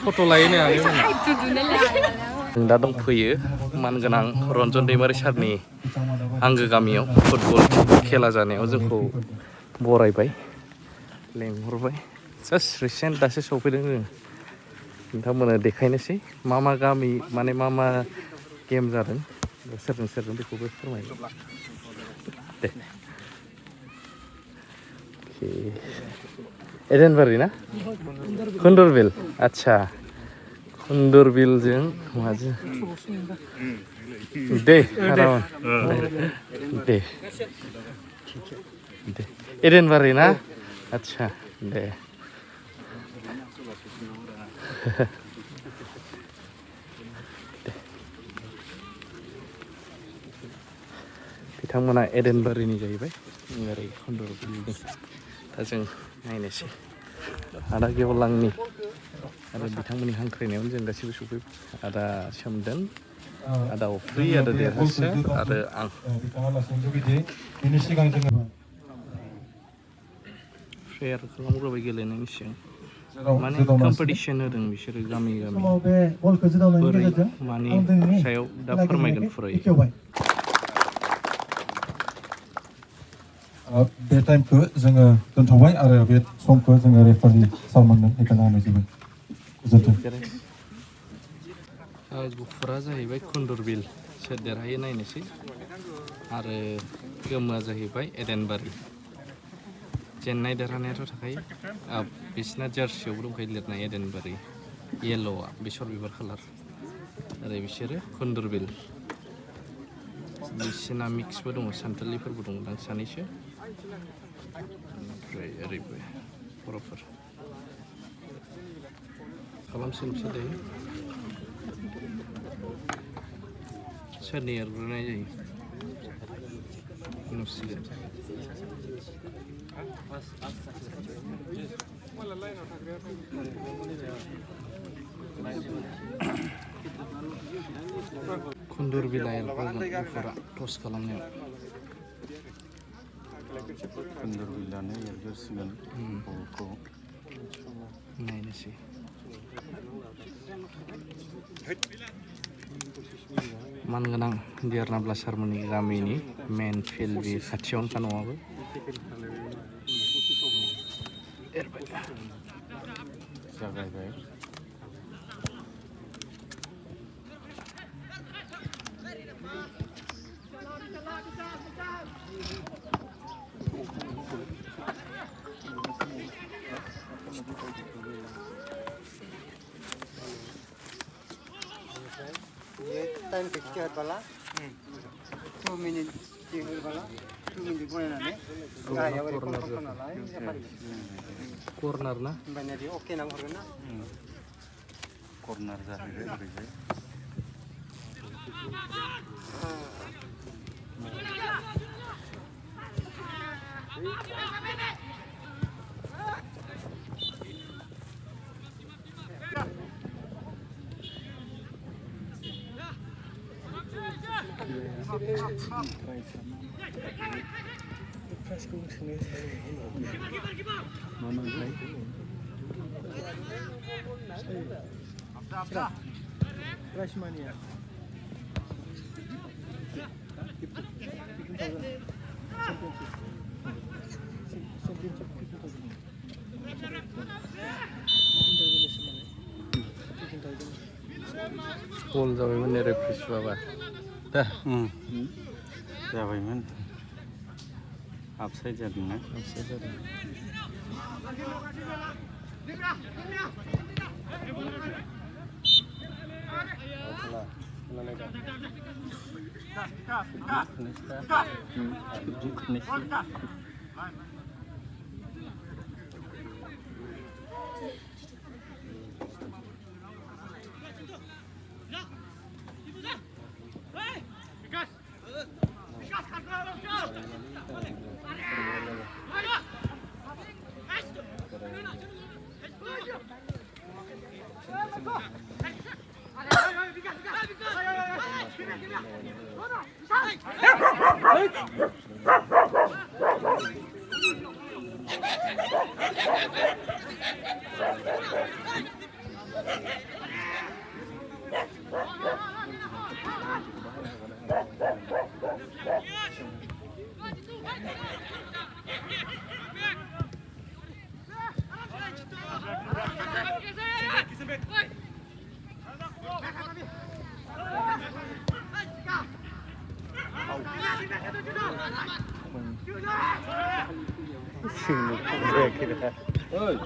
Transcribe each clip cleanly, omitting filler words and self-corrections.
फट' लायो नो जों दा दंफैयो मानगोनां रन्जन दैमारि सारनि आंगो गामियाव फुटबल खेला जानायाव जोंखौ बरायबाय लेंहरबाय जास्ट रिसेन्ट दासो सफैदों जों नोंथांमोननो देखायनोसै मा गामि माने मा गेम जादों सोरजों बेखौबो फोरमायगोन दे एडेनबारि ना खुन्दुरबिल आदसा खुन्दुरबिलजों माजों दे दे एडेनबारि ना आदसा दे बिथांमोना एडेनबारिनि जाहैबाय ओरै खुन्दुरबिलनि दा जों नायनोसै आदा गेवलांनि आरो बिथांमोननि हांख्रायनायावनो जों गासैबो सफैबाय आदा सोमदोन आदा अफ्रि आदा देरहासार आरो आं प्रेयार खालामग्रोबाय गेलेनायनि सिगां माने कम्पिटिसन होदों बिसोरो गामि बोरै मानि सायाव दा फोरमायगोन फुरायो बे टाइमखौ जोङो दोनथ'बाय आरो बे समखौ जोङो रेफारि सारमोननो हेगारना होनाय जाबाय गोजोन्थों गुफुरा जाहैबाय खुन्दुरबिल सोर देरहायो नायनोसै आरो गोमोआ जाहैबाय एडेनबारि जेननाय देरहानायाथ' थाखायो बिसिना जार्सियावबो दंखायो लिरनाय एडेनबारि येल'आ बेसर बिबार खालार ओरै बिसोरो खुन्दुरबिल बिसिना मिक्सबो दङ सानथालिफोरबो दङ दां सानैसो ओमफ्राय ओरैबो बर'फोर खालामसोनोसै दायो सोरनि एरग्रोनाय जायो नुसिगोन खुन्दुरबिला एरग्रोगोन गुफुरा टस खालामनायाव खुन्दुरबिलानो एरग्रोसिगोन बलखौ नायनोसै मानगोनां देरनाब्ला सारमोननि गामिनि मेन फिल्ड बे खाथियावनोखा न'आबो एरबाय जागायबाय टाइम फिक्स वाला 2 मिनिट वाला 2 मिनिट बनायनानै गाहायाव ओरै कल खालामना लाय कर्नार ना होमबानिया बे अके ना हरगोन ना कर्नार जाहैबाय ओरैजाय गल जाबायमोन रेफ्रिस बाबा दा जाबायमोन आपसाइड जादोंना आपसाइड जादों Gol.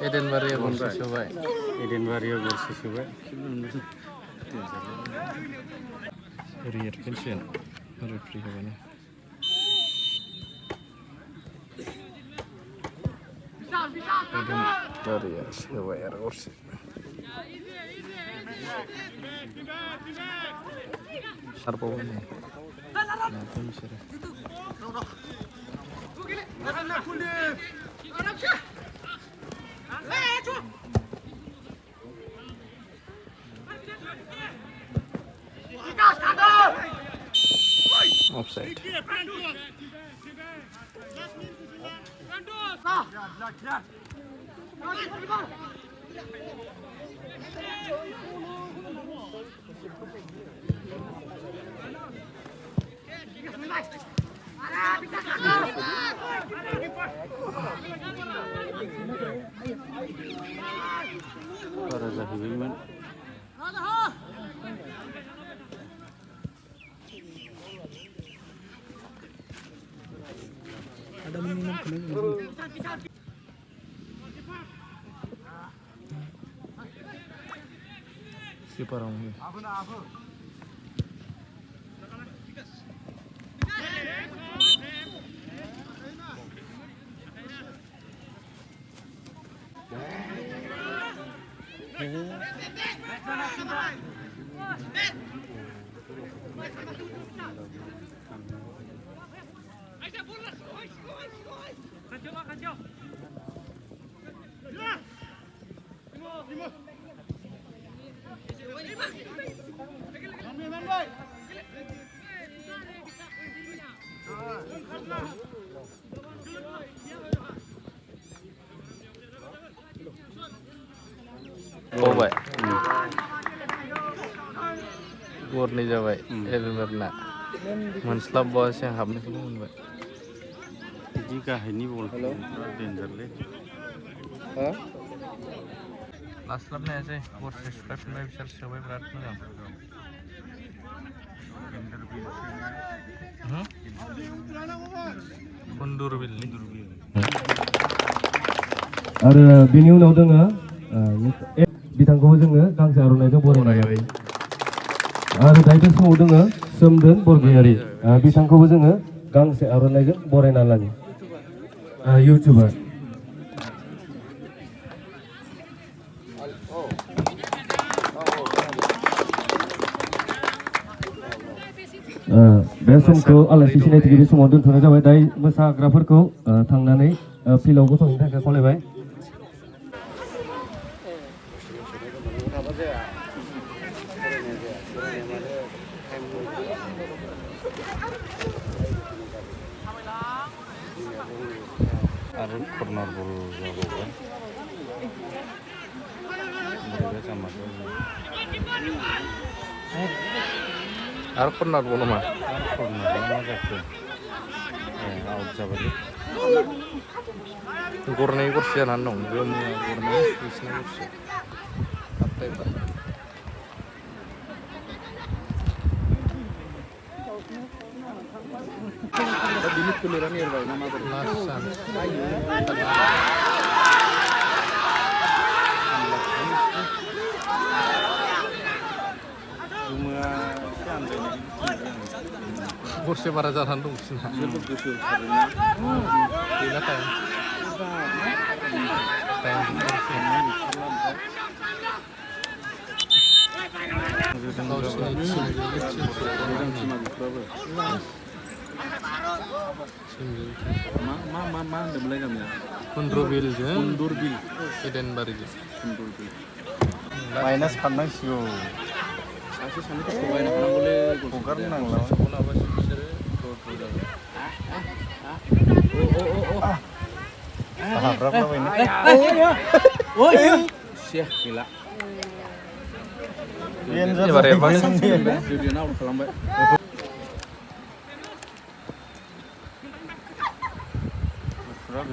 Eden Maria gol sesuai. Eden Maria gol sesuai. Riet pensiun. Referee kawannya. Eden Maria sesuai error sih. Sarpo ini. Nah, bisa deh. Offside. Para Zahiman. Si parang ini. Oh baik. Warni jawab. Elmerna. Menslab bos yang habis belum baik. Jika ini bol danger le. Last lap nih sih. War subscribe nih bisa coba berat nih. Mundur billi. आरो बेनि उनाव दोङो बिथांखौबो जोङो गांसे आर'नाइजों बरायनाय जाबाय आरो दायो समाव दोङो सोमदोन बरगयारि बिथांखौबो जोङो गांसे आर'नाइजों बरायना लायो इउटिउबार बे समखौ आलासि सिनायथिगिरि समाव दोनथ'नाय जाबाय दायो मोसाग्राफोरखौ थांनानै फिल्डआव गसंनो थाखाय खावलायबाय Arun corner bol jagoan. Mereka sama Ar corner bola mah. corner mana jago. Out jago. Gornai kursi nandong, belum gornai kursi kursi. Apa itu? Bini kuliran ya, Pak. Nama berlasan. Cuma seandainya Kursi para jalan dong sih. Tidak kan? Kundurbil je. Kundurbil. Eden bari je. Kundurbil. minus खालामनांसिगौ सासे सानैखौ थगायनो हानांगौलै गगार नांला Tahap berapa ini? Syah gila. Yan Ini bare mana? Berat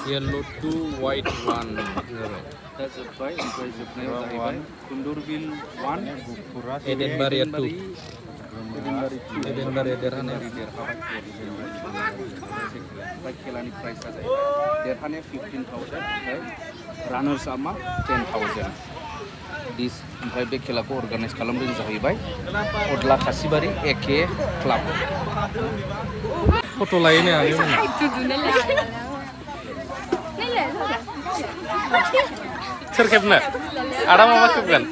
Yellow 2, white 1. Jobain Kundurbil 1 Eden Barrier 2. Eden Barrier derhana. खेलानि price जाबाय देरहानाया 15,000 ओमफ्राय रानार सामा 10,000 दिस ओमफ्राय बे खेलाखौ अर्गानाइज खालामदों जाहैबाय अदला खासिबारि एके क्लाब फट' लायो नो आरो सोर खेबनो आदा माबा खेबगोन